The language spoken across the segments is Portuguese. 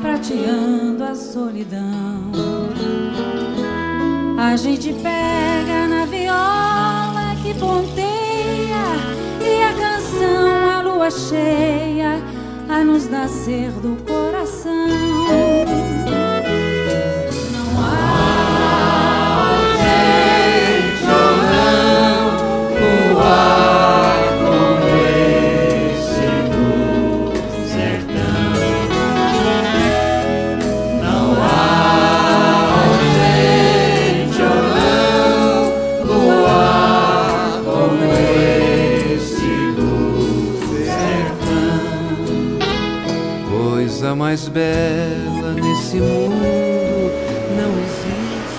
Prateando a solidão, a gente pega na viola que ponteia e a canção, a lua cheia a nos nascer do coração. Não há gente ou não, luar como esse do sertão. A mais bela nesse mundo não existe.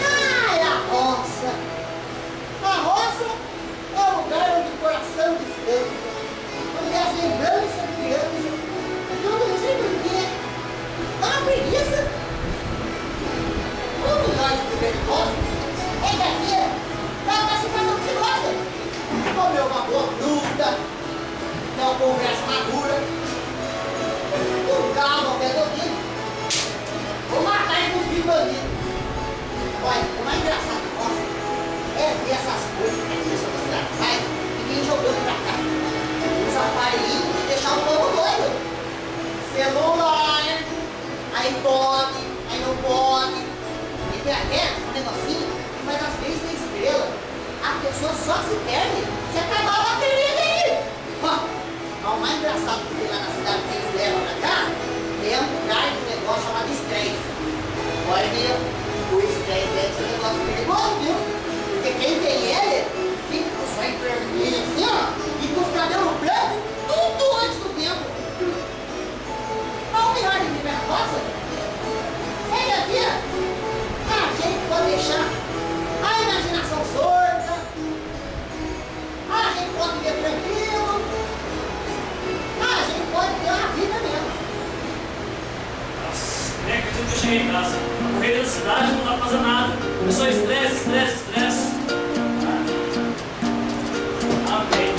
Ai, a roça! A roça é o lugar onde o coração descansa, onde as lembranças de criança, e onde não sei porquê, dá uma preguiça. O melhor de viver de roça é daqui, pra se fazer o que você gosta. Comer uma boa fruta, ter uma conversa madura, um carro ao pé do ouvido, ou matar e cuspir bandido. Olha, o mais engraçado que nossa é ver essas coisas que as pessoas da cidade fazem e vem jogando pra cá. Os aparelhos e deixar o povo doido. Celular, aí pode, aí não pode. E tem até um negocinho, mas às vezes tem estrela. A pessoa só se perde se acabar a bateria dele. Ó, o mais engraçado que tem lá na cidade que eles levam pra cá é um lugar de negócio chamado estresse. Olha, viu? O estresse deve ser um negócio perigoso, viu? Porque quem tem ele fica com o sangue vermelho assim, ó, e com os cabelos brancos, tudo antes do tempo. Mas o melhor de viver na roça é aqui, a gente pode deixar a imaginação sorda, a gente pode viver tranquilo, a gente pode ter uma vida mesmo. Nossa, nem acredito que eu cheguei em casa. A corrida da cidade não dá pra fazer nada. É só estresse, estresse, estresse. Amém.